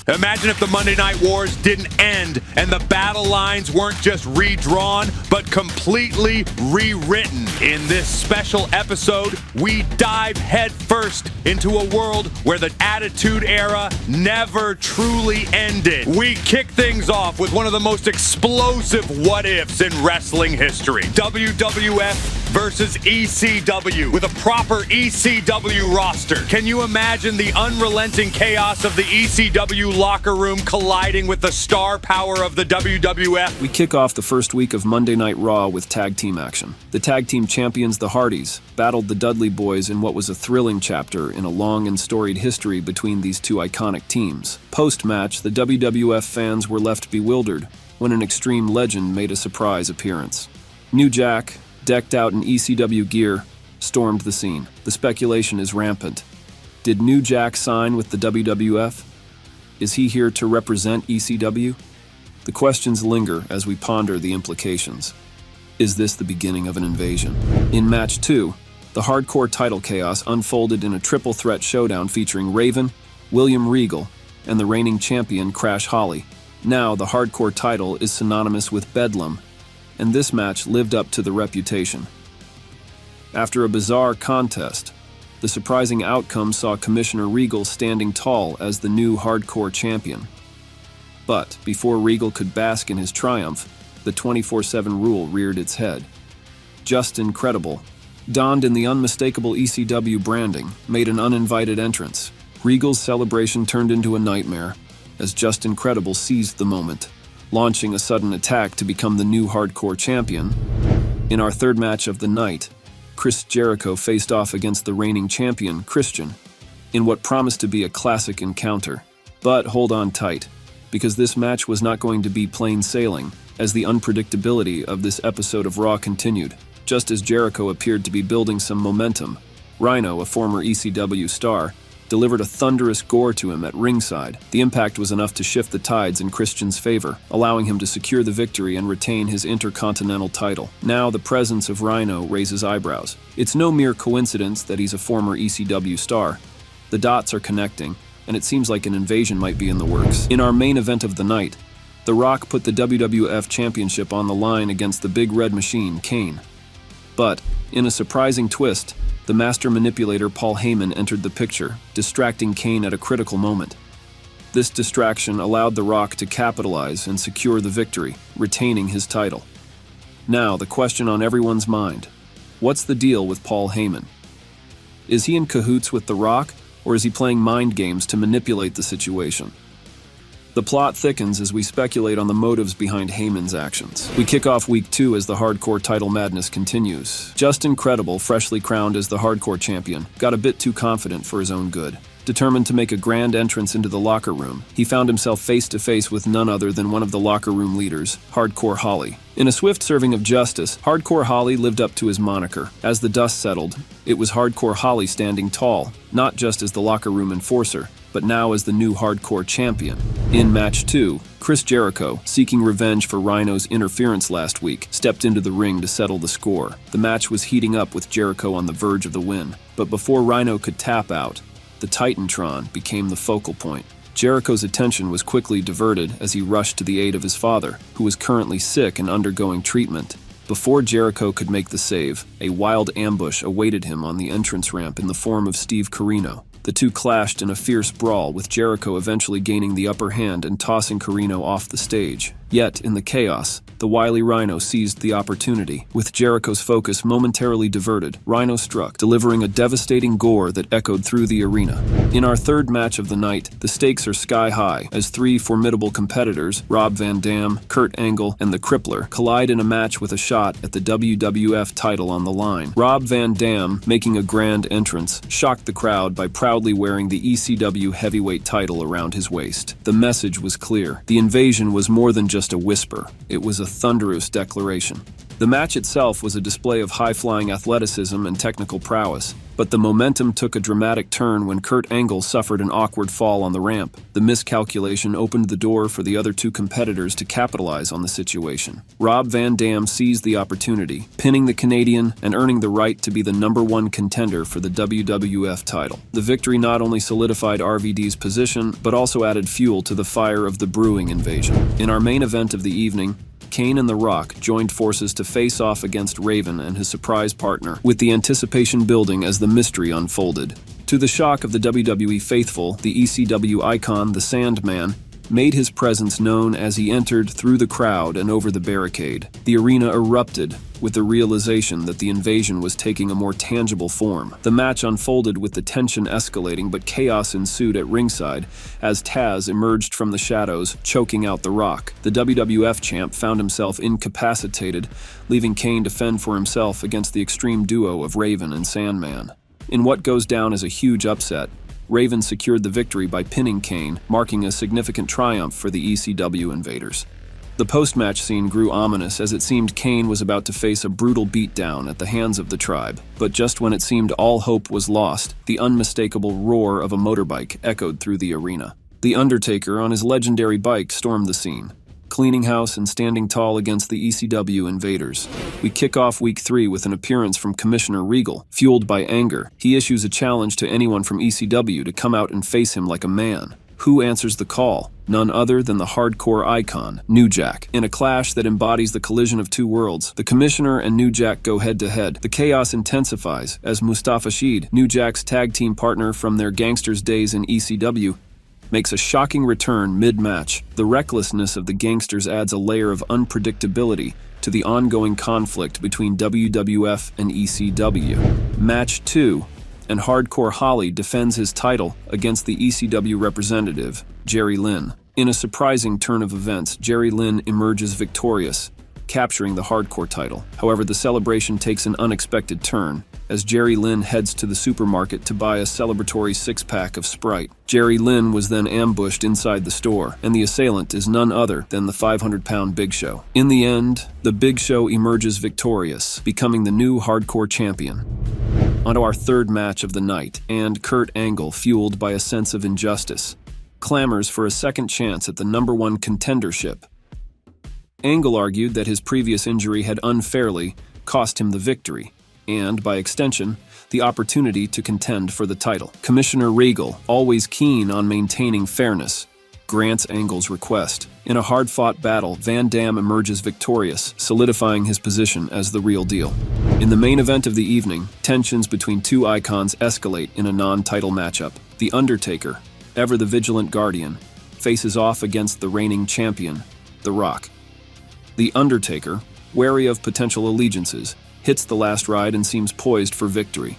Imagine if the Monday Night Wars didn't end and the battle lines weren't just redrawn, but completely rewritten. In this special episode, we dive headfirst into a world where the Attitude Era never truly ended. We kick things off with one of the most explosive what-ifs in wrestling history. WWF versus ECW with a proper ECW roster. Can you imagine the unrelenting chaos of the ECW locker room colliding with the star power of the WWF? We kick off the first week of Monday Night Raw with tag team action. The tag team champions, the Hardys, battled the Dudley Boyz in what was a thrilling chapter in a long and storied history between these two iconic teams. Post-match, the WWF fans were left bewildered when an Extreme legend made a surprise appearance. New Jack, decked out in ECW gear, stormed the scene. The speculation is rampant. Did New Jack sign with the WWF? Is he here to represent ECW? The questions linger as we ponder the implications. Is this the beginning of an invasion? In Match 2, the hardcore title chaos unfolded in a triple threat showdown featuring Raven, William Regal, and the reigning champion Crash Holly. Now, the hardcore title is synonymous with Bedlam, and this match lived up to the reputation. After a bizarre contest, the surprising outcome saw Commissioner Regal standing tall as the new hardcore champion. But before Regal could bask in his triumph, the 24/7 rule reared its head. Just Incredible, donned in the unmistakable ECW branding, made an uninvited entrance. Regal's celebration turned into a nightmare as Just Incredible seized the moment, launching a sudden attack to become the new hardcore champion. In our third match of the night, Chris Jericho faced off against the reigning champion, Christian, in what promised to be a classic encounter. But hold on tight, because this match was not going to be plain sailing, as the unpredictability of this episode of Raw continued. Just as Jericho appeared to be building some momentum, Rhino, a former ECW star, delivered a thunderous gore to him at ringside. The impact was enough to shift the tides in Christian's favor, allowing him to secure the victory and retain his Intercontinental title. Now the presence of Rhino raises eyebrows. It's no mere coincidence that he's a former ECW star. The dots are connecting, and it seems like an invasion might be in the works. In our main event of the night, The Rock put the WWF Championship on the line against the Big Red Machine, Kane. But, in a surprising twist, the master manipulator Paul Heyman entered the picture, distracting Kane at a critical moment. This distraction allowed The Rock to capitalize and secure the victory, retaining his title. Now, the question on everyone's mind: what's the deal with Paul Heyman? Is he in cahoots with The Rock, or is he playing mind games to manipulate the situation? The plot thickens as we speculate on the motives behind Heyman's actions. We kick off Week 2 as the hardcore title madness continues. Just Incredible, freshly crowned as the hardcore champion, got a bit too confident for his own good. Determined to make a grand entrance into the locker room, he found himself face-to-face with none other than one of the locker room leaders, Hardcore Holly. In a swift serving of justice, Hardcore Holly lived up to his moniker. As the dust settled, it was Hardcore Holly standing tall, not just as the locker room enforcer, but now as the new hardcore champion. In Match 2, Chris Jericho, seeking revenge for Rhino's interference last week, stepped into the ring to settle the score. The match was heating up with Jericho on the verge of the win, but before Rhino could tap out, the Titantron became the focal point. Jericho's attention was quickly diverted as he rushed to the aid of his father, who was currently sick and undergoing treatment. Before Jericho could make the save, a wild ambush awaited him on the entrance ramp in the form of Steve Corino. The two clashed in a fierce brawl, with Jericho eventually gaining the upper hand and tossing Corino off the stage. Yet, in the chaos, the wily Rhino seized the opportunity. With Jericho's focus momentarily diverted, Rhino struck, delivering a devastating gore that echoed through the arena. In our third match of the night, the stakes are sky high as three formidable competitors, Rob Van Dam, Kurt Angle, and the Crippler, collide in a match with a shot at the WWF title on the line. Rob Van Dam, making a grand entrance, shocked the crowd by proudly wearing the ECW heavyweight title around his waist. The message was clear. The invasion was more than just a whisper. It was a thunderous declaration. The match itself was a display of high-flying athleticism and technical prowess, but the momentum took a dramatic turn when Kurt Angle suffered an awkward fall on the ramp. The miscalculation opened the door for the other two competitors to capitalize on the situation. Rob Van Dam seized the opportunity, pinning the Canadian and earning the right to be the #1 contender for the WWF title. The victory not only solidified RVD's position, but also added fuel to the fire of the brewing invasion. In our main event of the evening, Kane and The Rock joined forces to face off against Raven and his surprise partner, with the anticipation building as the mystery unfolded. To the shock of the WWE faithful, the ECW icon, the Sandman, made his presence known as he entered through the crowd and over the barricade. The arena erupted with the realization that the invasion was taking a more tangible form. The match unfolded with the tension escalating, but chaos ensued at ringside as Taz emerged from the shadows, choking out The Rock. The WWF champ found himself incapacitated, leaving Kane to fend for himself against the extreme duo of Raven and Sandman. In what goes down as a huge upset, Raven secured the victory by pinning Kane, marking a significant triumph for the ECW invaders. The post-match scene grew ominous as it seemed Kane was about to face a brutal beatdown at the hands of the tribe. But just when it seemed all hope was lost, the unmistakable roar of a motorbike echoed through the arena. The Undertaker, on his legendary bike, stormed the scene, cleaning house and standing tall against the ECW invaders. We kick off week 3 with an appearance from Commissioner Regal. Fueled by anger, he issues a challenge to anyone from ECW to come out and face him like a man. Who answers the call? None other than the hardcore icon, New Jack. In a clash that embodies the collision of two worlds, the Commissioner and New Jack go head-to-head. The chaos intensifies as Mustafa Sheed, New Jack's tag team partner from their gangsters days in ECW, makes a shocking return mid-match. The recklessness of the gangsters adds a layer of unpredictability to the ongoing conflict between WWF and ECW. Match 2, and Hardcore Holly defends his title against the ECW representative, Jerry Lynn. In a surprising turn of events, Jerry Lynn emerges victorious, capturing the Hardcore title. However, the celebration takes an unexpected turn as Jerry Lynn heads to the supermarket to buy a celebratory 6-pack of Sprite. Jerry Lynn was then ambushed inside the store, and the assailant is none other than the 500-pound Big Show. In the end, the Big Show emerges victorious, becoming the new Hardcore champion. Onto our third match of the night, and Kurt Angle, fueled by a sense of injustice, clamors for a second chance at the #1 contendership. Angle argued that his previous injury had unfairly cost him the victory, and, by extension, the opportunity to contend for the title. Commissioner Regal, always keen on maintaining fairness, grants Angle's request. In a hard-fought battle, Van Dam emerges victorious, solidifying his position as the real deal. In the main event of the evening, tensions between two icons escalate in a non-title matchup. The Undertaker, ever the vigilant guardian, faces off against the reigning champion, The Rock. The Undertaker, wary of potential allegiances, hits the last ride and seems poised for victory.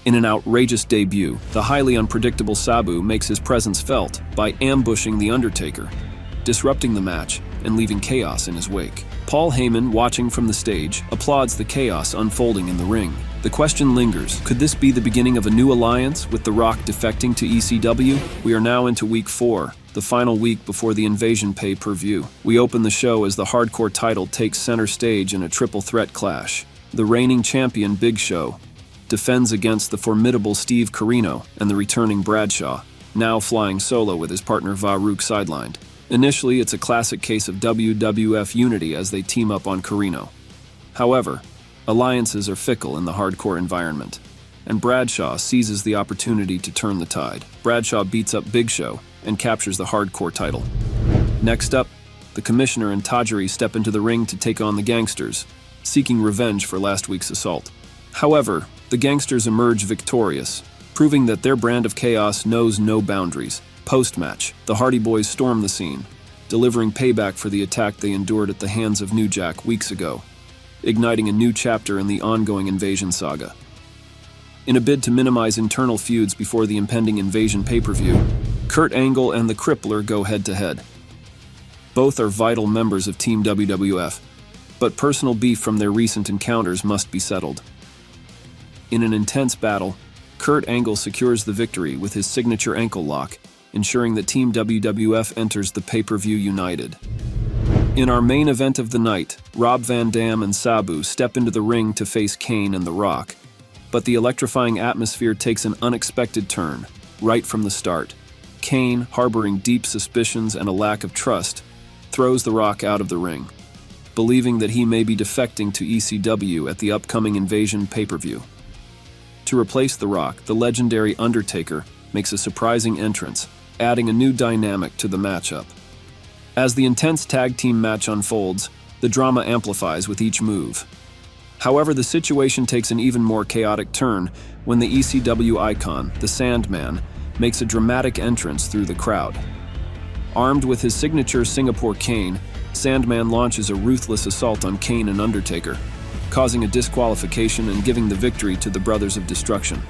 In an outrageous debut, the highly unpredictable Sabu makes his presence felt by ambushing The Undertaker, disrupting the match and leaving chaos in his wake. Paul Heyman, watching from the stage, applauds the chaos unfolding in the ring. The question lingers, could this be the beginning of a new alliance with The Rock defecting to ECW? We are now into week 4, the final week before the Invasion pay-per-view. We open the show as the Hardcore title takes center stage in a triple threat clash. The reigning champion Big Show defends against the formidable Steve Corino and the returning Bradshaw, now flying solo with his partner Farouk sidelined. Initially, it's a classic case of WWF unity as they team up on Corino. However, alliances are fickle in the hardcore environment, and Bradshaw seizes the opportunity to turn the tide. Bradshaw beats up Big Show and captures the Hardcore title. Next up, the Commissioner and Tajiri step into the ring to take on the Gangsters, seeking revenge for last week's assault. However, the Gangsters emerge victorious, proving that their brand of chaos knows no boundaries. Post-match, the Hardy Boys storm the scene, delivering payback for the attack they endured at the hands of New Jack weeks ago, igniting a new chapter in the ongoing Invasion saga. In a bid to minimize internal feuds before the impending Invasion pay-per-view, Kurt Angle and the Crippler go head-to-head. Both are vital members of Team WWF, but personal beef from their recent encounters must be settled. In an intense battle, Kurt Angle secures the victory with his signature ankle lock, ensuring that Team WWF enters the pay-per-view united. In our main event of the night, Rob Van Dam and Sabu step into the ring to face Kane and The Rock. But the electrifying atmosphere takes an unexpected turn, right from the start. Kane, harboring deep suspicions and a lack of trust, throws The Rock out of the ring, believing that he may be defecting to ECW at the upcoming Invasion pay-per-view. To replace The Rock, the legendary Undertaker makes a surprising entrance, adding a new dynamic to the matchup. As the intense tag team match unfolds, the drama amplifies with each move. However, the situation takes an even more chaotic turn when the ECW icon, the Sandman, makes a dramatic entrance through the crowd. Armed with his signature Singapore cane, Sandman launches a ruthless assault on Kane and Undertaker, causing a disqualification and giving the victory to the Brothers of Destruction.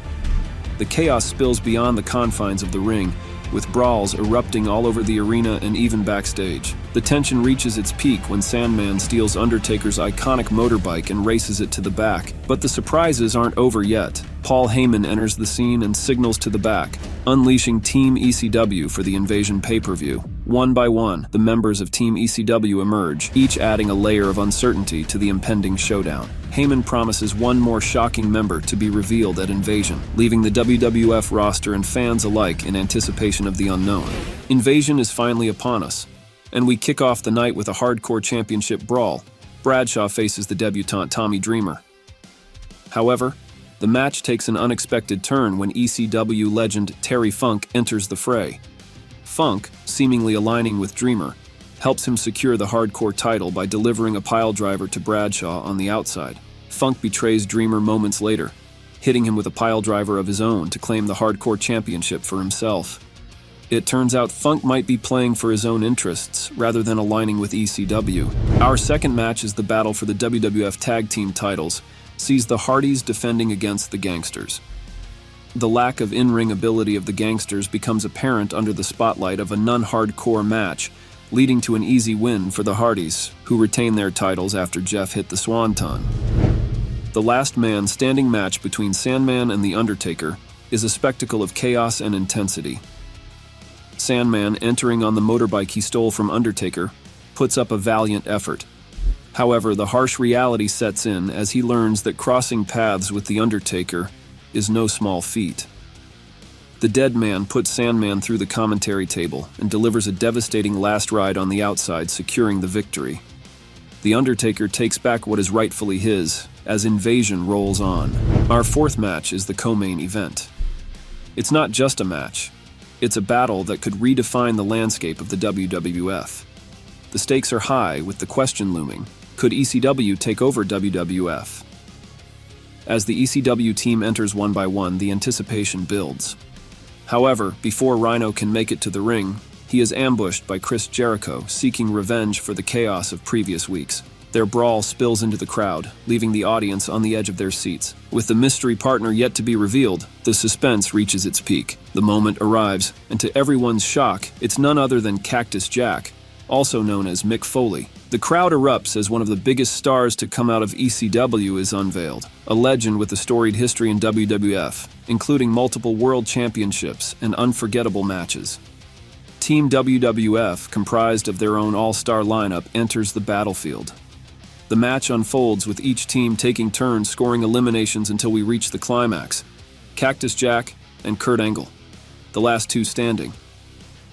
The chaos spills beyond the confines of the ring, with brawls erupting all over the arena and even backstage. The tension reaches its peak when Sandman steals Undertaker's iconic motorbike and races it to the back. But the surprises aren't over yet. Paul Heyman enters the scene and signals to the back, unleashing Team ECW for the Invasion pay-per-view. One by one, the members of Team ECW emerge, each adding a layer of uncertainty to the impending showdown. Heyman promises one more shocking member to be revealed at Invasion, leaving the WWF roster and fans alike in anticipation of the unknown. Invasion is finally upon us, and we kick off the night with a hardcore championship brawl. Bradshaw faces the debutant Tommy Dreamer. However, the match takes an unexpected turn when ECW legend Terry Funk enters the fray. Funk, seemingly aligning with Dreamer, helps him secure the hardcore title by delivering a piledriver to Bradshaw on the outside. Funk betrays Dreamer moments later, hitting him with a piledriver of his own to claim the hardcore championship for himself. It turns out Funk might be playing for his own interests rather than aligning with ECW. Our second match is the battle for the WWF Tag Team titles, sees the Hardys defending against the Gangsters. The lack of in-ring ability of the Gangsters becomes apparent under the spotlight of a non-hardcore match, leading to an easy win for the Hardys, who retain their titles after Jeff hit the Swanton. The last man standing match between Sandman and The Undertaker is a spectacle of chaos and intensity. Sandman, entering on the motorbike he stole from Undertaker, puts up a valiant effort. However, the harsh reality sets in as he learns that crossing paths with The Undertaker is no small feat. The dead man puts Sandman through the commentary table and delivers a devastating last ride on the outside, securing the victory. The Undertaker takes back what is rightfully his as Invasion rolls on. Our fourth match is the co-main event. It's not just a match. It's a battle that could redefine the landscape of the WWF. The stakes are high, with the question looming: could ECW take over WWF? As the ECW team enters one by one, the anticipation builds. However, before Rhino can make it to the ring, he is ambushed by Chris Jericho, seeking revenge for the chaos of previous weeks. Their brawl spills into the crowd, leaving the audience on the edge of their seats. With the mystery partner yet to be revealed, the suspense reaches its peak. The moment arrives, and to everyone's shock, it's none other than Cactus Jack, also known as Mick Foley. The crowd erupts as one of the biggest stars to come out of ECW is unveiled, a legend with a storied history in WWF, including multiple world championships and unforgettable matches. Team WWF, comprised of their own all-star lineup, enters the battlefield. The match unfolds with each team taking turns scoring eliminations until we reach the climax: Cactus Jack and Kurt Angle, the last two standing.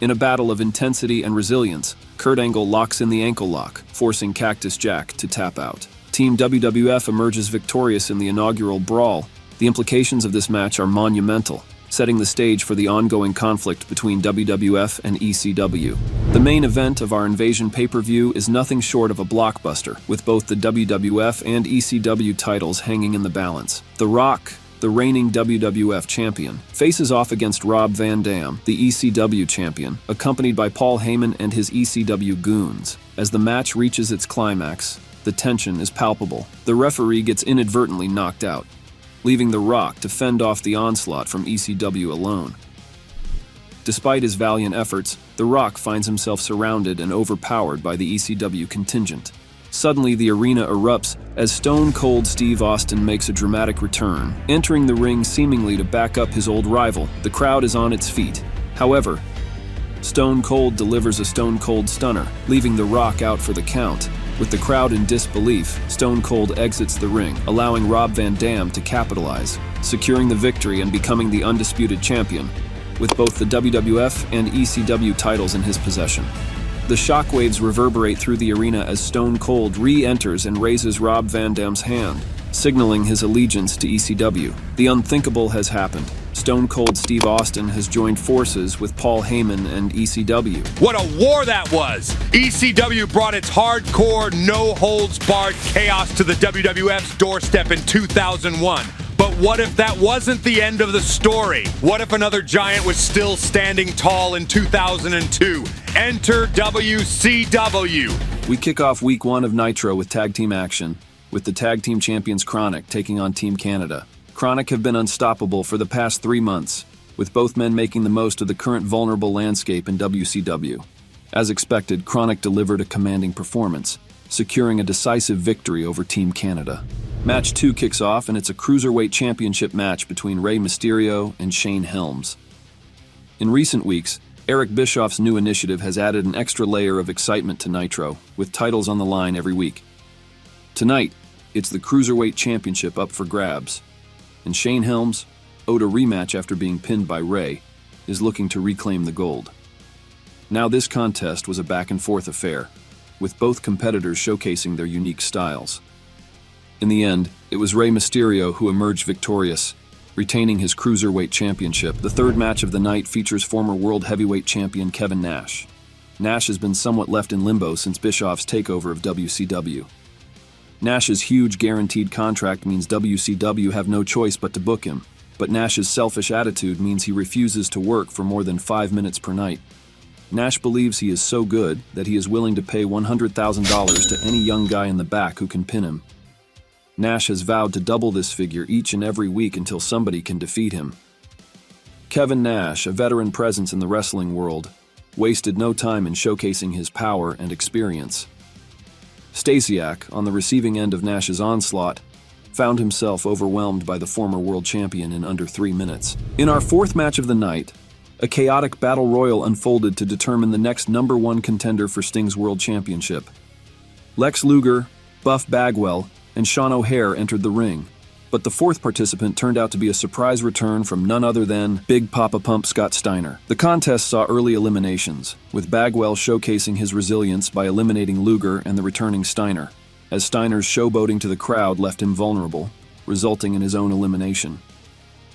In a battle of intensity and resilience, Kurt Angle locks in the ankle lock, forcing Cactus Jack to tap out. Team WWF emerges victorious in the inaugural brawl. The implications of this match are monumental, setting the stage for the ongoing conflict between WWF and ECW. The main event of our Invasion pay-per-view is nothing short of a blockbuster, with both the WWF and ECW titles hanging in the balance. The Rock, the reigning WWF champion, faces off against Rob Van Dam, the ECW champion, accompanied by Paul Heyman and his ECW goons. As the match reaches its climax, the tension is palpable. The referee gets inadvertently knocked out, leaving The Rock to fend off the onslaught from ECW alone. Despite his valiant efforts, The Rock finds himself surrounded and overpowered by the ECW contingent. Suddenly, the arena erupts as Stone Cold Steve Austin makes a dramatic return, entering the ring seemingly to back up his old rival. The crowd is on its feet. However, Stone Cold delivers a Stone Cold Stunner, leaving The Rock out for the count. With the crowd in disbelief, Stone Cold exits the ring, allowing Rob Van Dam to capitalize, securing the victory and becoming the undisputed champion, with both the WWF and ECW titles in his possession. The shockwaves reverberate through the arena as Stone Cold re-enters and raises Rob Van Dam's hand, signaling his allegiance to ECW. The unthinkable has happened. Stone Cold Steve Austin has joined forces with Paul Heyman and ECW. What a war that was! ECW brought its hardcore, no-holds-barred chaos to the WWF's doorstep in 2001. But what if that wasn't the end of the story? What if another giant was still standing tall in 2002? Enter WCW! We kick off week 1 of Nitro with tag team action, with the tag team champions Chronic taking on Team Canada. Chronic have been unstoppable for the past 3 months, with both men making the most of the current vulnerable landscape in WCW. As expected, Chronic delivered a commanding performance, securing a decisive victory over Team Canada. Match 2 kicks off, and it's a Cruiserweight Championship match between Rey Mysterio and Shane Helms. In recent weeks, Eric Bischoff's new initiative has added an extra layer of excitement to Nitro, with titles on the line every week. Tonight, it's the Cruiserweight Championship up for grabs, and Shane Helms, owed a rematch after being pinned by Rey, is looking to reclaim the gold. Now this contest was a back-and-forth affair, with both competitors showcasing their unique styles. In the end, it was Rey Mysterio who emerged victorious, retaining his Cruiserweight Championship. The third match of the night features former World Heavyweight Champion Kevin Nash. Nash has been somewhat left in limbo since Bischoff's takeover of WCW. Nash's huge guaranteed contract means WCW have no choice but to book him, but Nash's selfish attitude means he refuses to work for more than 5 minutes per night. Nash believes he is so good that he is willing to pay $100,000 to any young guy in the back who can pin him. Nash has vowed to double this figure each and every week until somebody can defeat him. Kevin Nash, a veteran presence in the wrestling world, wasted no time in showcasing his power and experience. Stasiak, on the receiving end of Nash's onslaught, found himself overwhelmed by the former world champion in under 3 minutes. In our fourth match of the night, a chaotic battle royal unfolded to determine the next #1 contender for Sting's World Championship. Lex Luger, Buff Bagwell, and Shawn O'Haire entered the ring, but the fourth participant turned out to be a surprise return from none other than Big Papa Pump Scott Steiner. The contest saw early eliminations, with Bagwell showcasing his resilience by eliminating Luger and the returning Steiner, as Steiner's showboating to the crowd left him vulnerable, resulting in his own elimination.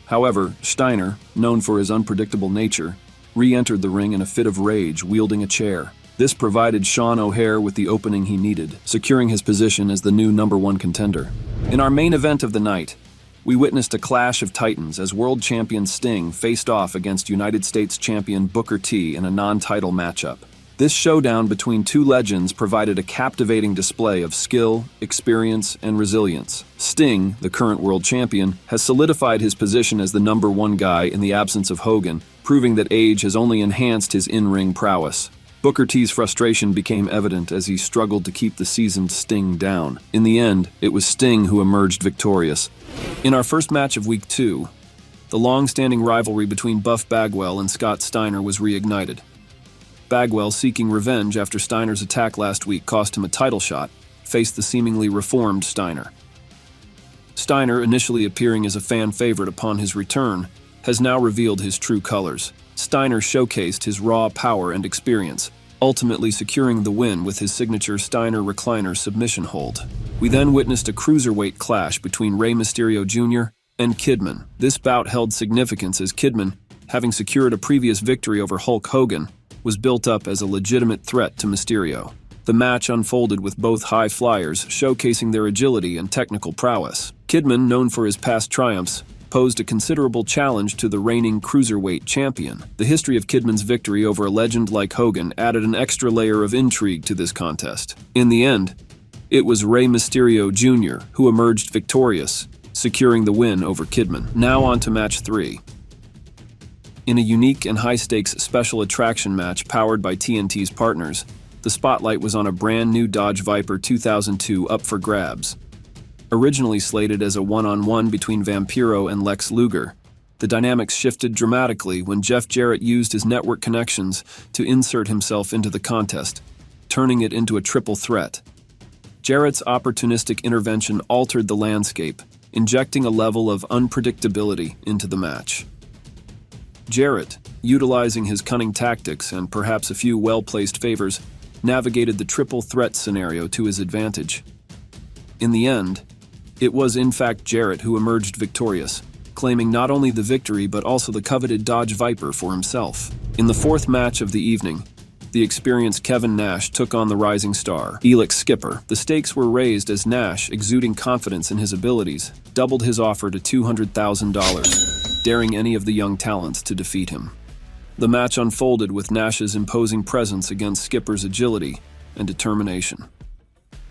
However, Steiner, known for his unpredictable nature, re-entered the ring in a fit of rage, wielding a chair. This provided Shawn O'Haire with the opening he needed, securing his position as the new #1 contender. In our main event of the night, we witnessed a clash of titans as world champion Sting faced off against United States champion Booker T in a non-title matchup. This showdown between two legends provided a captivating display of skill, experience, and resilience. Sting, the current world champion, has solidified his position as the #1 guy in the absence of Hogan, proving that age has only enhanced his in-ring prowess. Booker T's frustration became evident as he struggled to keep the seasoned Sting down. In the end, it was Sting who emerged victorious. In our first match of Week 2, the long-standing rivalry between Buff Bagwell and Scott Steiner was reignited. Bagwell, seeking revenge after Steiner's attack last week cost him a title shot, faced the seemingly reformed Steiner. Steiner, initially appearing as a fan favorite upon his return, has now revealed his true colors. Steiner showcased his raw power and experience, ultimately securing the win with his signature Steiner recliner submission hold. We then witnessed a cruiserweight clash between Rey Mysterio Jr. and Kidman. This bout held significance as Kidman, having secured a previous victory over Hulk Hogan, was built up as a legitimate threat to Mysterio. The match unfolded with both high flyers showcasing their agility and technical prowess. Kidman, known for his past triumphs, posed a considerable challenge to the reigning cruiserweight champion. The history of Kidman's victory over a legend like Hogan added an extra layer of intrigue to this contest. In the end, it was Rey Mysterio Jr. who emerged victorious, securing the win over Kidman. Now on to match 3. In a unique and high-stakes special attraction match powered by TNT's partners, the spotlight was on a brand new Dodge Viper 2002 up for grabs. Originally slated as a one-on-one between Vampiro and Lex Luger, The dynamics shifted dramatically when Jeff Jarrett used his network connections to insert himself into the contest, turning it into a triple threat. Jarrett's opportunistic intervention altered the landscape, injecting a level of unpredictability into the match. Jarrett, utilizing his cunning tactics and perhaps a few well-placed favors, navigated the triple threat scenario to his advantage. In the end, it was in fact Jarrett who emerged victorious, claiming not only the victory but also the coveted Dodge Viper for himself. In the fourth match of the evening, the experienced Kevin Nash took on the rising star, Skipper. The stakes were raised as Nash, exuding confidence in his abilities, doubled his offer to $200,000, daring any of the young talents to defeat him. The match unfolded with Nash's imposing presence against Skipper's agility and determination.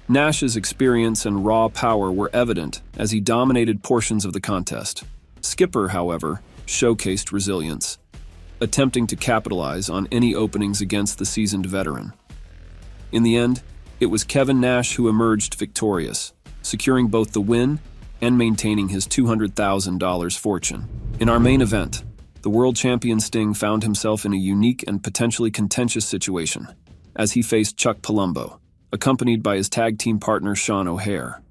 Nash's experience and raw power were evident as he dominated portions of the contest. Skipper, however, showcased resilience, attempting to capitalize on any openings against the seasoned veteran. In the end, it was Kevin Nash who emerged victorious, securing both the win and maintaining his $200,000 fortune. In our main event, the world champion Sting found himself in a unique and potentially contentious situation as he faced Chuck Palumbo, accompanied by his tag team partner Shawn O'Haire.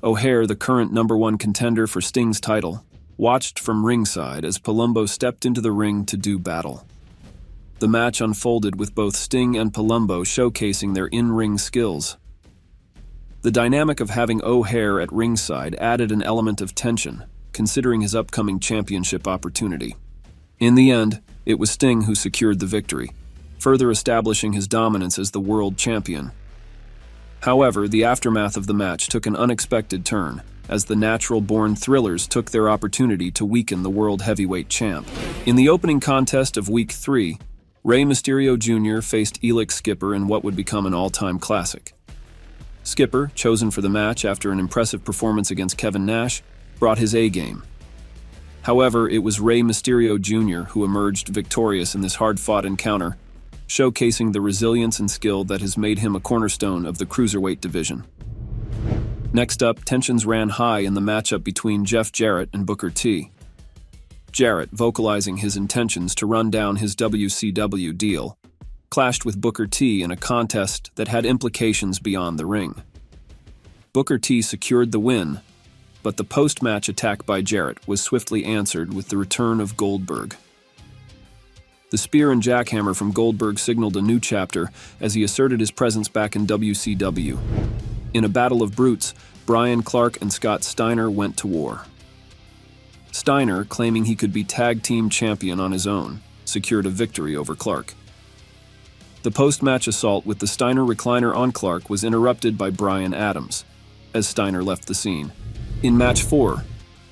O'Haire, the current #1 contender for Sting's title, watched from ringside as Palumbo stepped into the ring to do battle. The match unfolded with both Sting and Palumbo showcasing their in-ring skills. The dynamic of having O'Haire at ringside added an element of tension, considering his upcoming championship opportunity. In the end, it was Sting who secured the victory, further establishing his dominance as the world champion. However, the aftermath of the match took an unexpected turn, as the natural-born Thrillers took their opportunity to weaken the world heavyweight champ. In the opening contest of Week 3, Rey Mysterio Jr. faced Skipper in what would become an all-time classic. Skipper, chosen for the match after an impressive performance against Kevin Nash, brought his A-game. However, it was Rey Mysterio Jr. who emerged victorious in this hard-fought encounter, showcasing the resilience and skill that has made him a cornerstone of the cruiserweight division. Next up, tensions ran high in the matchup between Jeff Jarrett and Booker T. Jarrett, vocalizing his intentions to run down his WCW deal, clashed with Booker T in a contest that had implications beyond the ring. Booker T secured the win, but the post-match attack by Jarrett was swiftly answered with the return of Goldberg. The spear and jackhammer from Goldberg signaled a new chapter as he asserted his presence back in WCW. In a battle of brutes, Brian Clark and Scott Steiner went to war. Steiner, claiming he could be tag team champion on his own, secured a victory over Clark. The post-match assault with the Steiner recliner on Clark was interrupted by Brian Adams, as Steiner left the scene. In match 4,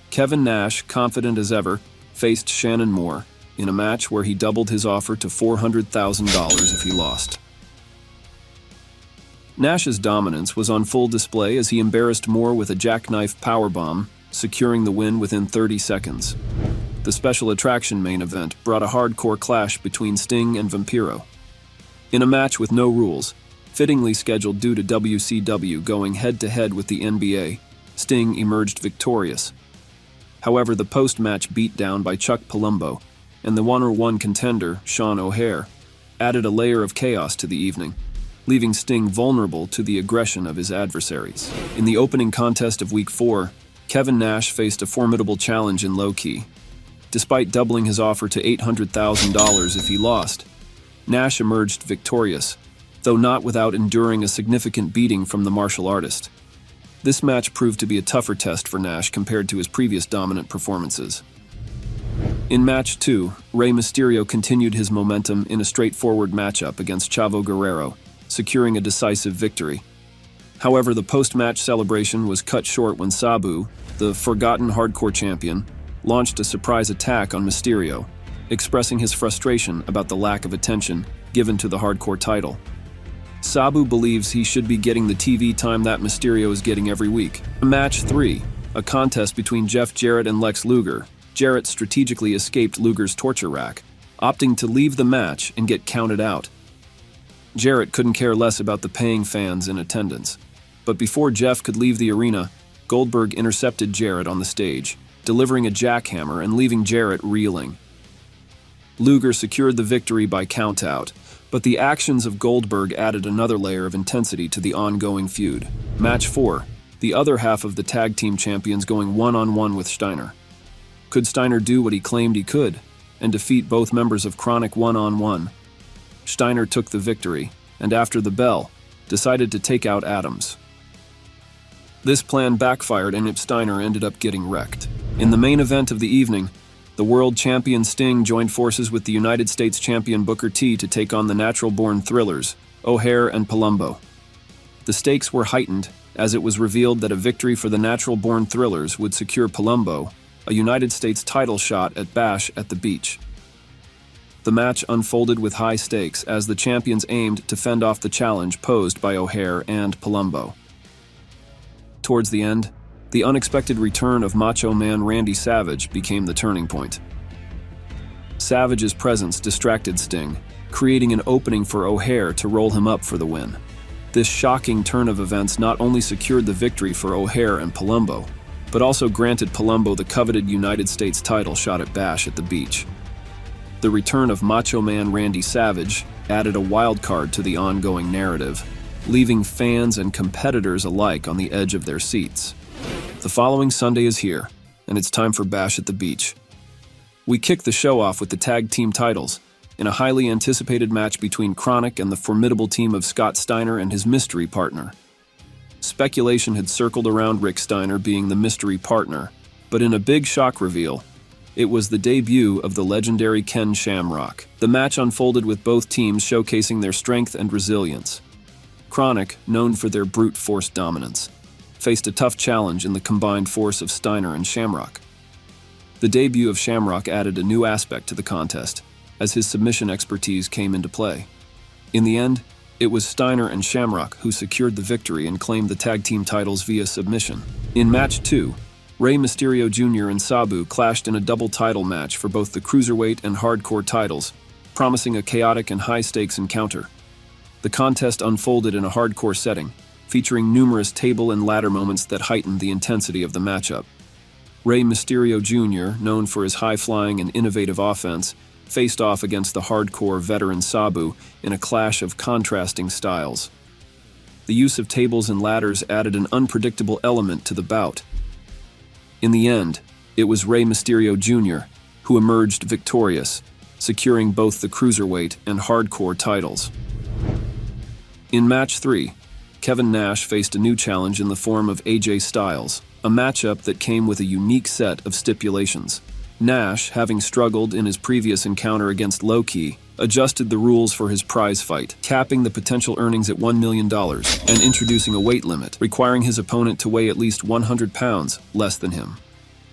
Kevin Nash, confident as ever, faced Shannon Moore in a match where he doubled his offer to $400,000 if he lost. Nash's dominance was on full display as he embarrassed Moore with a jackknife powerbomb, securing the win within 30 seconds. The special attraction main event brought a hardcore clash between Sting and Vampiro. In a match with no rules, fittingly scheduled due to WCW going head-to-head with the NBA, Sting emerged victorious. However, the post-match beatdown by Chuck Palumbo and the one-on-one contender, Shawn O'Haire, added a layer of chaos to the evening, leaving Sting vulnerable to the aggression of his adversaries. In the opening contest of Week 4, Kevin Nash faced a formidable challenge in low-key. Despite doubling his offer to $800,000 if he lost, Nash emerged victorious, though not without enduring a significant beating from the martial artist. This match proved to be a tougher test for Nash compared to his previous dominant performances. In match 2, Rey Mysterio continued his momentum in a straightforward matchup against Chavo Guerrero, securing a decisive victory. However, the post-match celebration was cut short when Sabu, the forgotten hardcore champion, launched a surprise attack on Mysterio, expressing his frustration about the lack of attention given to the hardcore title. Sabu believes he should be getting the TV time that Mysterio is getting every week. Match 3, a contest between Jeff Jarrett and Lex Luger. Jarrett strategically escaped Luger's torture rack, opting to leave the match and get counted out. Jarrett couldn't care less about the paying fans in attendance, but before Jeff could leave the arena, Goldberg intercepted Jarrett on the stage, delivering a jackhammer and leaving Jarrett reeling. Luger secured the victory by countout, but the actions of Goldberg added another layer of intensity to the ongoing feud. Match 4, the other half of the tag team champions going one-on-one with Steiner. Could Steiner do what he claimed he could, and defeat both members of Chronic one-on-one? Steiner took the victory, and after the bell, decided to take out Adams. This plan backfired and Steiner ended up getting wrecked. In the main event of the evening, the world champion Sting joined forces with the United States champion Booker T to take on the natural-born thrillers, O'Haire and Palumbo. The stakes were heightened as it was revealed that a victory for the natural-born thrillers would secure Palumbo a United States title shot at Bash at the Beach. The match unfolded with high stakes as the champions aimed to fend off the challenge posed by O'Haire and Palumbo. Towards the end, the unexpected return of Macho Man Randy Savage became the turning point. Savage's presence distracted Sting, creating an opening for O'Haire to roll him up for the win. This shocking turn of events not only secured the victory for O'Haire and Palumbo, but also granted Palumbo the coveted United States title shot at Bash at the Beach. The return of Macho Man Randy Savage added a wild card to the ongoing narrative, leaving fans and competitors alike on the edge of their seats. The following Sunday is here, and it's time for Bash at the Beach. We kick the show off with the tag team titles, in a highly anticipated match between Chronic and the formidable team of Scott Steiner and his mystery partner. Speculation had circled around Rick Steiner being the mystery partner, but in a big shock reveal, it was the debut of the legendary Ken Shamrock. The match unfolded with both teams showcasing their strength and resilience. Chronic, known for their brute force dominance, faced a tough challenge in the combined force of Steiner and Shamrock. The debut of Shamrock added a new aspect to the contest, as his submission expertise came into play. In the end, it was Steiner and Shamrock who secured the victory and claimed the tag team titles via submission. In Match 2, Rey Mysterio Jr. and Sabu clashed in a double title match for both the Cruiserweight and Hardcore titles, promising a chaotic and high-stakes encounter. The contest unfolded in a hardcore setting, featuring numerous table and ladder moments that heightened the intensity of the matchup. Rey Mysterio Jr., known for his high-flying and innovative offense, faced off against the hardcore veteran Sabu in a clash of contrasting styles. The use of tables and ladders added an unpredictable element to the bout. In the end, it was Rey Mysterio Jr. who emerged victorious, securing both the Cruiserweight and Hardcore titles. In Match 3, Kevin Nash faced a new challenge in the form of AJ Styles, a matchup that came with a unique set of stipulations. Nash, having struggled in his previous encounter against Low-Ki, adjusted the rules for his prize fight, capping the potential earnings at $1 million and introducing a weight limit, requiring his opponent to weigh at least 100 pounds less than him.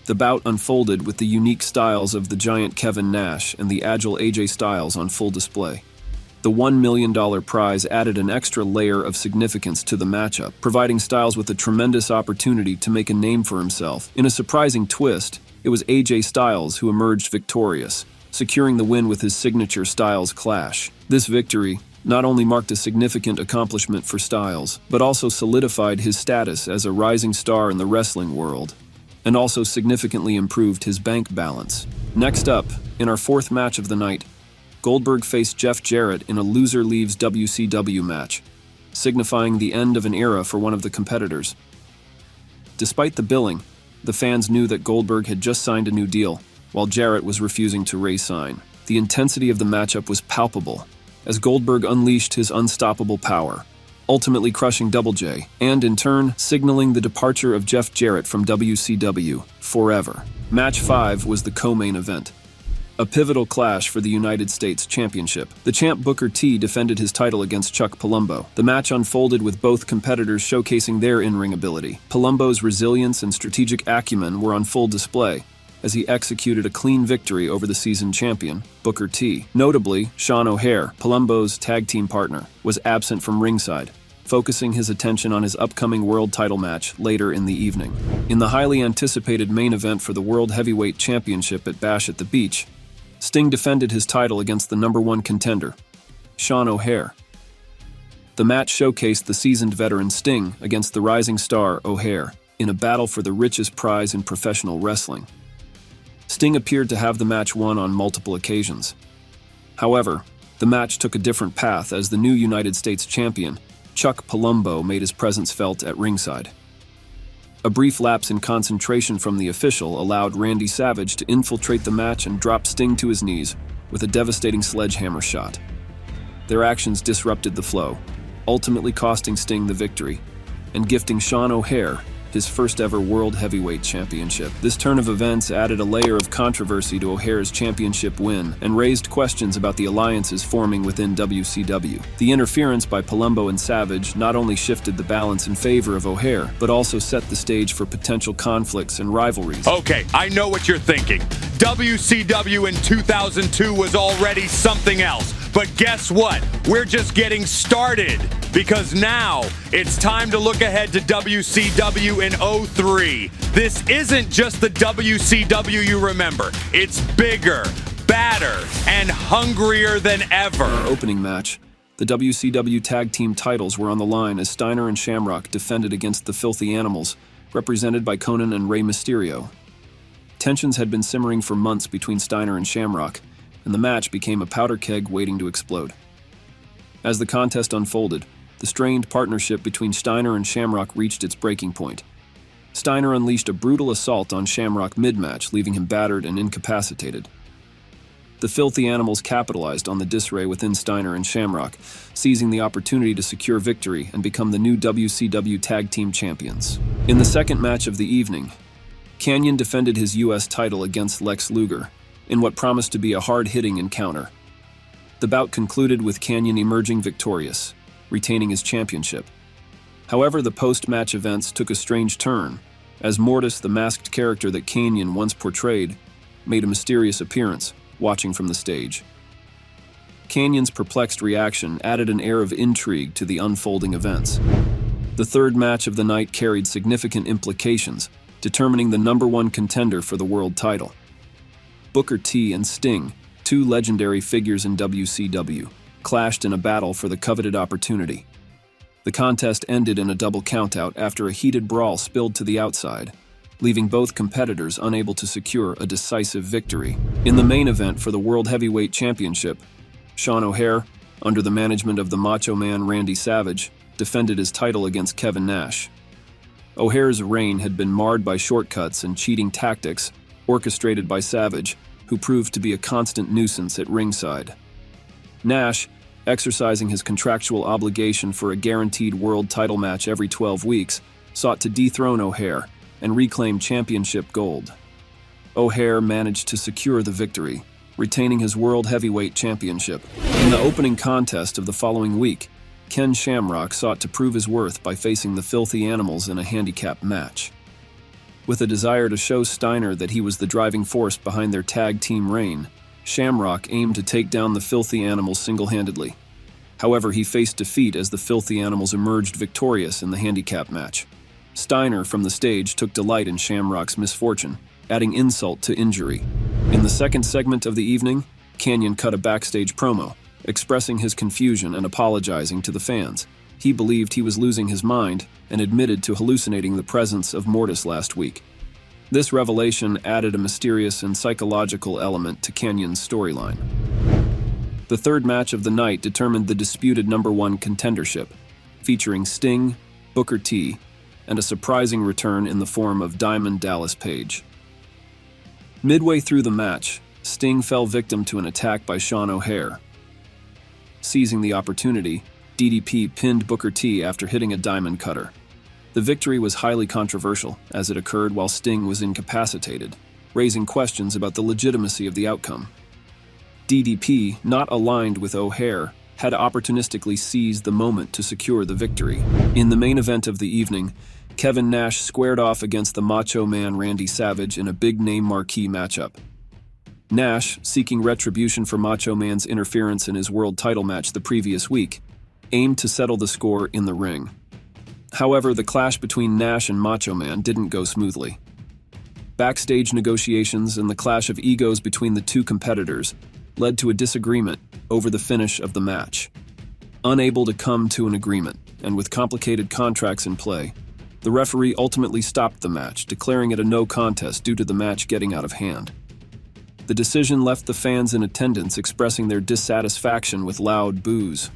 The bout unfolded with the unique styles of the giant Kevin Nash and the agile AJ Styles on full display. The $1 million prize added an extra layer of significance to the matchup, providing Styles with a tremendous opportunity to make a name for himself. In a surprising twist, it was AJ Styles who emerged victorious, securing the win with his signature Styles Clash. This victory not only marked a significant accomplishment for Styles, but also solidified his status as a rising star in the wrestling world, and also significantly improved his bank balance. Next up, in our fourth match of the night, Goldberg faced Jeff Jarrett in a loser leaves WCW match, signifying the end of an era for one of the competitors. Despite the billing, the fans knew that Goldberg had just signed a new deal, while Jarrett was refusing to re-sign. The intensity of the matchup was palpable, as Goldberg unleashed his unstoppable power, ultimately crushing Double J, and in turn, signaling the departure of Jeff Jarrett from WCW forever. Match 5 was the co-main event, a pivotal clash for the United States Championship. The champ Booker T defended his title against Chuck Palumbo. The match unfolded with both competitors showcasing their in-ring ability. Palumbo's resilience and strategic acumen were on full display, as he executed a clean victory over the seasoned champion, Booker T. Notably, Shawn O'Haire, Palumbo's tag team partner, was absent from ringside, focusing his attention on his upcoming world title match later in the evening. In the highly anticipated main event for the World Heavyweight Championship at Bash at the Beach, Sting defended his title against the #1 contender, Shawn O'Haire. The match showcased the seasoned veteran Sting against the rising star O'Haire, in a battle for the richest prize in professional wrestling. Sting appeared to have the match won on multiple occasions. However, the match took a different path as the new United States champion, Chuck Palumbo, made his presence felt at ringside. A brief lapse in concentration from the official allowed Randy Savage to infiltrate the match and drop Sting to his knees with a devastating sledgehammer shot. Their actions disrupted the flow, ultimately costing Sting the victory and gifting Shawn O'Haire his first ever World Heavyweight Championship. This turn of events added a layer of controversy to O'Haire's championship win and raised questions about the alliances forming within WCW. The interference by Palumbo and Savage not only shifted the balance in favor of O'Haire, but also set the stage for potential conflicts and rivalries. Okay, I know what you're thinking. WCW in 2002 was already something else. But guess what? We're just getting started, because now it's time to look ahead to WCW in 03. This isn't just the WCW you remember. It's bigger, badder, and hungrier than ever. In our opening match, the WCW tag team titles were on the line as Steiner and Shamrock defended against the Filthy Animals, represented by Conan and Rey Mysterio. Tensions had been simmering for months between Steiner and Shamrock, and the match became a powder keg waiting to explode. As the contest unfolded, the strained partnership between Steiner and Shamrock reached its breaking point. Steiner unleashed a brutal assault on Shamrock mid-match, leaving him battered and incapacitated. The Filthy Animals capitalized on the disarray within Steiner and Shamrock, seizing the opportunity to secure victory and become the new WCW Tag Team Champions. In the second match of the evening, Kanyon defended his U.S. title against Lex Luger in what promised to be a hard-hitting encounter. The bout concluded with Kanyon emerging victorious, retaining his championship. However, the post-match events took a strange turn, as Mortis, the masked character that Kanyon once portrayed, made a mysterious appearance, watching from the stage. Kanyon's perplexed reaction added an air of intrigue to the unfolding events. The third match of the night carried significant implications, determining the #1 contender for the world title. Booker T and Sting, two legendary figures in WCW, clashed in a battle for the coveted opportunity. The contest ended in a double countout after a heated brawl spilled to the outside, leaving both competitors unable to secure a decisive victory. In the main event for the World Heavyweight Championship, Shawn O'Haire, under the management of the Macho Man Randy Savage, defended his title against Kevin Nash. O'Haire's reign had been marred by shortcuts and cheating tactics orchestrated by Savage, who proved to be a constant nuisance at ringside. Nash, exercising his contractual obligation for a guaranteed world title match every 12 weeks, sought to dethrone O'Haire and reclaim championship gold. O'Haire managed to secure the victory, retaining his World Heavyweight Championship. In the opening contest of the following week, Ken Shamrock sought to prove his worth by facing the Filthy Animals in a handicap match. With a desire to show Steiner that he was the driving force behind their tag team reign, Shamrock aimed to take down the Filthy Animals single-handedly. However, he faced defeat as the Filthy Animals emerged victorious in the handicap match. Steiner, from the stage, took delight in Shamrock's misfortune, adding insult to injury. In the second segment of the evening, Kanyon cut a backstage promo, expressing his confusion and apologizing to the fans. He believed he was losing his mind and admitted to hallucinating the presence of Mortis last week. This revelation added a mysterious and psychological element to Kanyon's storyline. The third match of the night determined the disputed #1 contendership, featuring Sting, Booker T, and a surprising return in the form of Diamond Dallas Page. Midway through the match, Sting fell victim to an attack by Shawn O'Haire. Seizing the opportunity, DDP pinned Booker T after hitting a diamond cutter. The victory was highly controversial, as it occurred while Sting was incapacitated, raising questions about the legitimacy of the outcome. DDP, not aligned with O'Haire, had opportunistically seized the moment to secure the victory. In the main event of the evening, Kevin Nash squared off against the Macho Man Randy Savage in a big-name marquee matchup. Nash, seeking retribution for Macho Man's interference in his world title match the previous week, aimed to settle the score in the ring. However, the clash between Nash and Macho Man didn't go smoothly. Backstage negotiations and the clash of egos between the two competitors led to a disagreement over the finish of the match. Unable to come to an agreement, and with complicated contracts in play, The referee ultimately stopped the match, declaring it a no contest due to the match getting out of hand. The decision left the fans in attendance expressing their dissatisfaction with loud boos.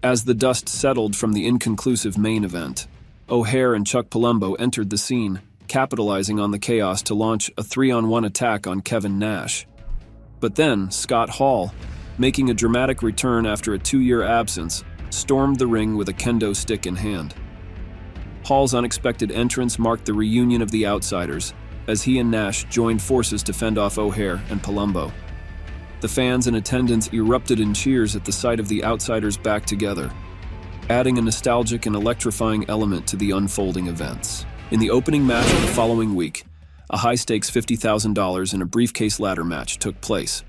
As the dust settled from the inconclusive main event, O'Haire and Chuck Palumbo entered the scene, capitalizing on the chaos to launch a 3-on-1 attack on Kevin Nash. But then, Scott Hall, making a dramatic return after a 2-year absence, stormed the ring with a kendo stick in hand. Hall's unexpected entrance marked the reunion of the Outsiders, as he and Nash joined forces to fend off O'Haire and Palumbo. The fans in attendance erupted in cheers at the sight of the Outsiders back together, adding a nostalgic and electrifying element to the unfolding events. In the opening match of the following week, a high-stakes $50,000 in a briefcase ladder match took place.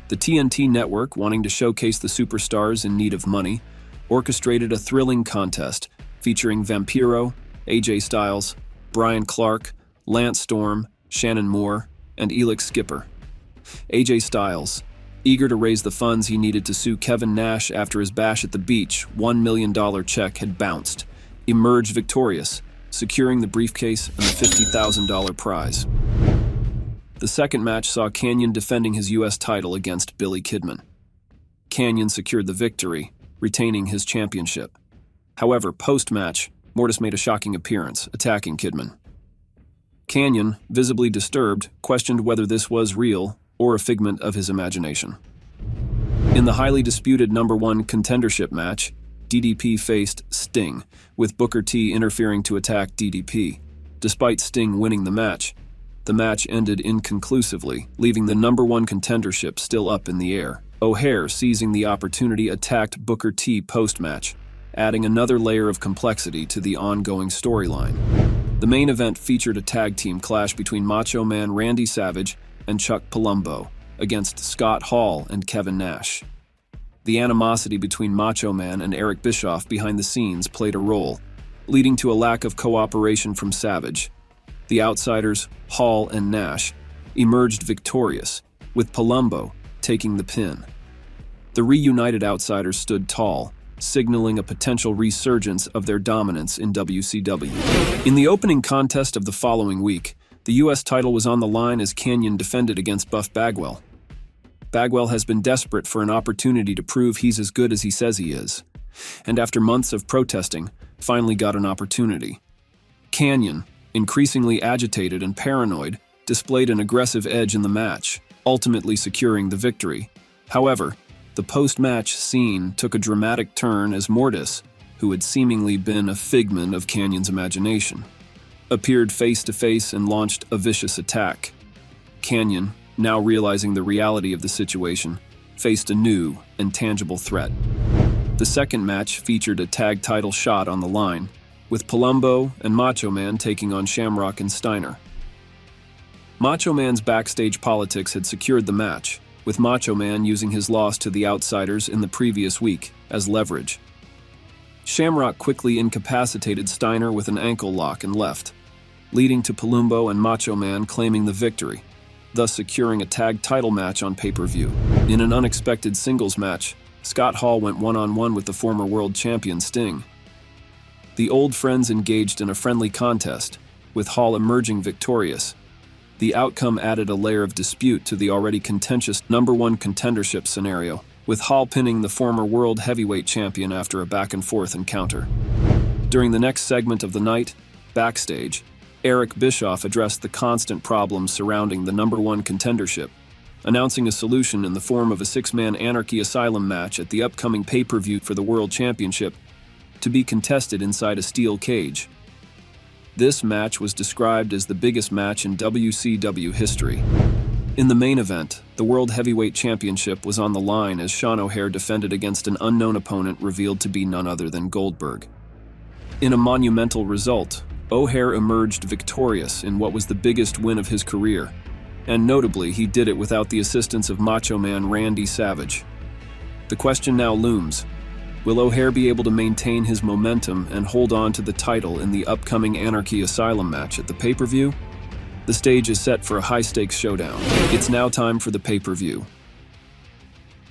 The TNT network, wanting to showcase the superstars in need of money, orchestrated a thrilling contest featuring Vampiro, AJ Styles, Bryan Clark, Lance Storm, Shannon Moore, and Elix Skipper. AJ Styles, eager to raise the funds he needed to sue Kevin Nash after his bash at the beach, $1 million check had bounced, emerged victorious, securing the briefcase and the $50,000 prize. The second match saw Kanyon defending his U.S. title against Billy Kidman. Kanyon secured the victory, retaining his championship. However, post-match, Mortis made a shocking appearance, attacking Kidman. Kanyon, visibly disturbed, questioned whether this was real or a figment of his imagination. In the highly disputed #1 contendership match, DDP faced Sting, with Booker T interfering to attack DDP. Despite Sting winning the match ended inconclusively, leaving the #1 contendership still up in the air. O'Haire, seizing the opportunity, attacked Booker T post-match, adding another layer of complexity to the ongoing storyline. The main event featured a tag team clash between Macho Man Randy Savage and Chuck Palumbo against Scott Hall and Kevin Nash. The animosity between Macho Man and Eric Bischoff behind the scenes played a role, leading to a lack of cooperation from Savage. The Outsiders, Hall and Nash, emerged victorious, with Palumbo taking the pin. The reunited Outsiders stood tall, signaling a potential resurgence of their dominance in WCW. In the opening contest of the following week, the U.S. title was on the line as Kanyon defended against Buff Bagwell. Bagwell has been desperate for an opportunity to prove he's as good as he says he is, and after months of protesting, finally got an opportunity. Kanyon, increasingly agitated and paranoid, displayed an aggressive edge in the match, ultimately securing the victory. However, the post-match scene took a dramatic turn as Mortis, who had seemingly been a figment of Kanyon's imagination, appeared face-to-face and launched a vicious attack. Kanyon, now realizing the reality of the situation, faced a new and tangible threat. The second match featured a tag title shot on the line, with Palumbo and Macho Man taking on Shamrock and Steiner. Macho Man's backstage politics had secured the match, with Macho Man using his loss to the Outsiders in the previous week as leverage. Shamrock quickly incapacitated Steiner with an ankle lock and left, leading to Palumbo and Macho Man claiming the victory, thus securing a tag title match on pay-per-view. In an unexpected singles match, Scott Hall went one-on-one with the former world champion Sting. The old friends engaged in a friendly contest, with Hall emerging victorious. The outcome added a layer of dispute to the already contentious #1 contendership scenario, with Hall pinning the former world heavyweight champion after a back-and-forth encounter. During the next segment of the night, backstage, Eric Bischoff addressed the constant problems surrounding the #1 contendership, announcing a solution in the form of a 6-man Anarchy Asylum match at the upcoming pay-per-view for the World Championship, to be contested inside a steel cage. This match was described as the biggest match in WCW history. In the main event, the World Heavyweight Championship was on the line as Shawn O'Haire defended against an unknown opponent revealed to be none other than Goldberg. In a monumental result, O'Haire emerged victorious in what was the biggest win of his career, and notably, he did it without the assistance of Macho Man Randy Savage. The question now looms: will O'Haire be able to maintain his momentum and hold on to the title in the upcoming Anarchy Asylum match at the pay-per-view? The stage is set for a high-stakes showdown. It's now time for the pay-per-view.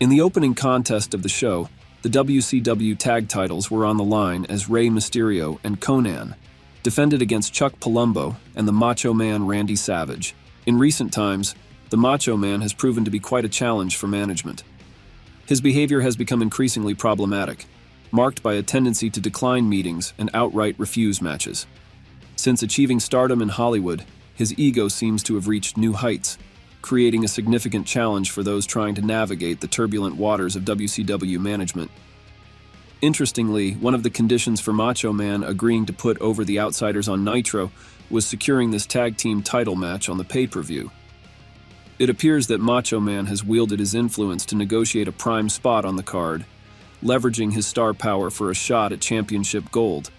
In the opening contest of the show, the WCW tag titles were on the line as Rey Mysterio and Conan defended against Chuck Palumbo and the Macho Man Randy Savage. In recent times, the Macho Man has proven to be quite a challenge for management. His behavior has become increasingly problematic, marked by a tendency to decline meetings and outright refuse matches. Since achieving stardom in Hollywood, his ego seems to have reached new heights, creating a significant challenge for those trying to navigate the turbulent waters of WCW management. Interestingly, one of the conditions for Macho Man agreeing to put over the Outsiders on Nitro was securing this tag team title match on the pay-per-view. It appears that Macho Man has wielded his influence to negotiate a prime spot on the card, leveraging his star power for a shot at championship gold.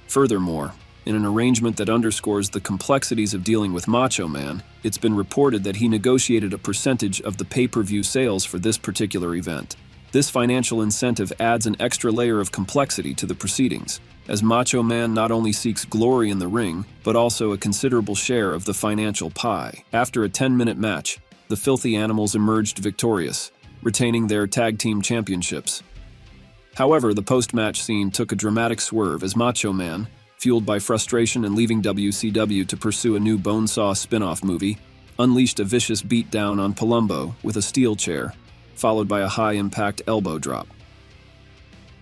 Furthermore, in an arrangement that underscores the complexities of dealing with Macho Man, it's been reported that he negotiated a percentage of the pay-per-view sales for this particular event. This financial incentive adds an extra layer of complexity to the proceedings, as Macho Man not only seeks glory in the ring, but also a considerable share of the financial pie. After a 10-minute match, the Filthy Animals emerged victorious, retaining their tag team championships. However, the post-match scene took a dramatic swerve as Macho Man, fueled by frustration and leaving WCW to pursue a new Bonesaw spin-off movie, unleashed a vicious beatdown on Palumbo with a steel chair, followed by a high-impact elbow drop.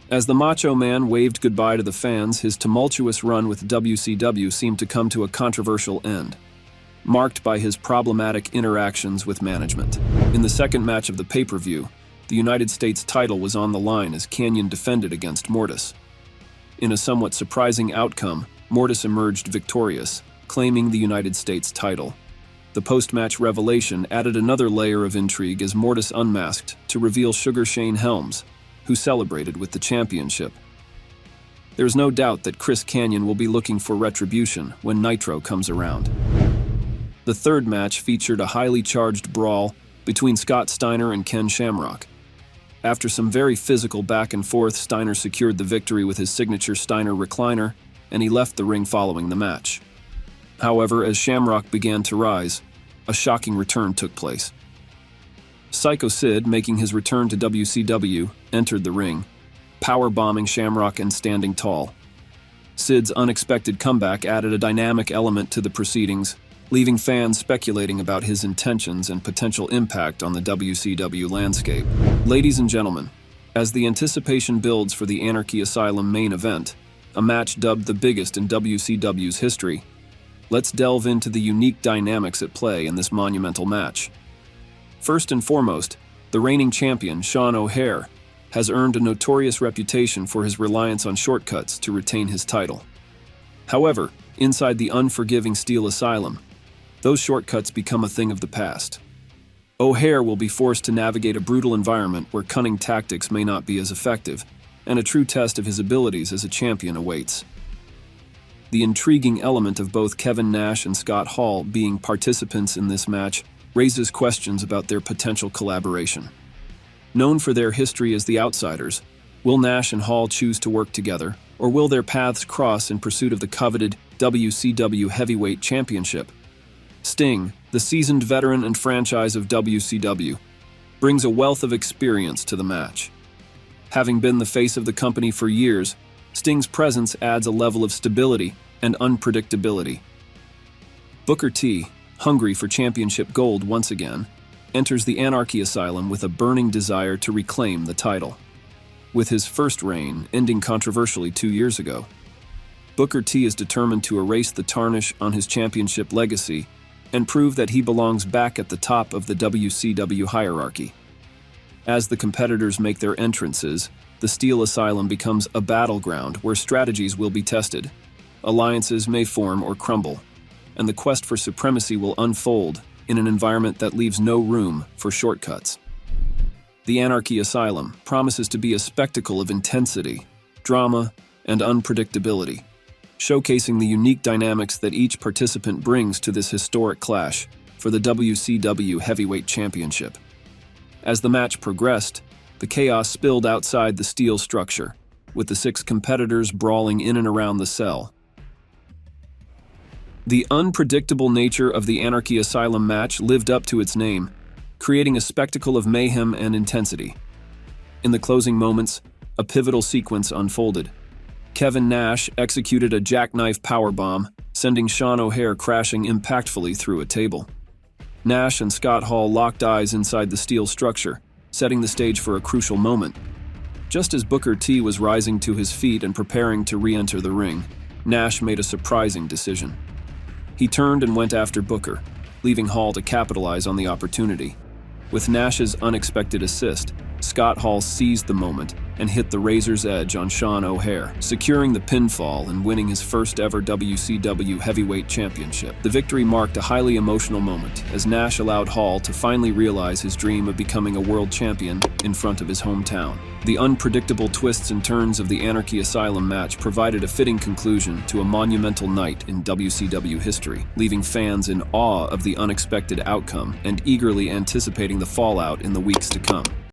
As the Macho Man waved goodbye to the fans, his tumultuous run with WCW seemed to come to a controversial end, marked by his problematic interactions with management. In the second match of the pay-per-view, the United States title was on the line as Kanyon defended against Mortis. In a somewhat surprising outcome, Mortis emerged victorious, claiming the United States title. The post-match revelation added another layer of intrigue as Mortis unmasked to reveal Sugar Shane Helms, who celebrated with the championship. There's no doubt that Chris Kanyon will be looking for retribution when Nitro comes around. The third match featured a highly charged brawl between Scott Steiner and Ken Shamrock. After some very physical back and forth, Steiner secured the victory with his signature Steiner recliner, and he left the ring following the match. However, as Shamrock began to rise, a shocking return took place. Psycho Sid, making his return to WCW, entered the ring, powerbombing Shamrock and standing tall. Sid's unexpected comeback added a dynamic element to the proceedings, leaving fans speculating about his intentions and potential impact on the WCW landscape. Ladies and gentlemen, as the anticipation builds for the Anarchy Asylum main event, a match dubbed the biggest in WCW's history, let's delve into the unique dynamics at play in this monumental match. First and foremost, the reigning champion, Shawn O'Haire, has earned a notorious reputation for his reliance on shortcuts to retain his title. However, inside the unforgiving Steel Asylum, those shortcuts become a thing of the past. O'Haire will be forced to navigate a brutal environment where cunning tactics may not be as effective, and a true test of his abilities as a champion awaits. The intriguing element of both Kevin Nash and Scott Hall being participants in this match raises questions about their potential collaboration. Known for their history as the Outsiders, will Nash and Hall choose to work together, or will their paths cross in pursuit of the coveted WCW Heavyweight Championship? Sting, the seasoned veteran and franchise of WCW, brings a wealth of experience to the match. Having been the face of the company for years, Sting's presence adds a level of stability and unpredictability. Booker T, hungry for championship gold once again, enters the Anarchy Asylum with a burning desire to reclaim the title. With his first reign ending controversially 2 years ago, Booker T is determined to erase the tarnish on his championship legacy and prove that he belongs back at the top of the WCW hierarchy. As the competitors make their entrances, the Steel Asylum becomes a battleground where strategies will be tested, alliances may form or crumble, and the quest for supremacy will unfold in an environment that leaves no room for shortcuts. The Anarchy Asylum promises to be a spectacle of intensity, drama, and unpredictability, showcasing the unique dynamics that each participant brings to this historic clash for the WCW Heavyweight Championship. As the match progressed, the chaos spilled outside the steel structure, with the 6 competitors brawling in and around the cell. The unpredictable nature of the Anarchy Asylum match lived up to its name, creating a spectacle of mayhem and intensity. In the closing moments, a pivotal sequence unfolded. Kevin Nash executed a jackknife powerbomb, sending Sean O'Haire crashing impactfully through a table. Nash and Scott Hall locked eyes inside the steel structure, setting the stage for a crucial moment. Just as Booker T was rising to his feet and preparing to re-enter the ring, Nash made a surprising decision. He turned and went after Booker, leaving Hall to capitalize on the opportunity. With Nash's unexpected assist, Scott Hall seized the moment and hit the razor's edge on Sean O'Haire, securing the pinfall and winning his first ever WCW Heavyweight Championship. The victory marked a highly emotional moment as Nash allowed Hall to finally realize his dream of becoming a world champion in front of his hometown. The unpredictable twists and turns of the Anarchy Asylum match provided a fitting conclusion to a monumental night in WCW history, leaving fans in awe of the unexpected outcome and eagerly anticipating the fallout in the weeks to come.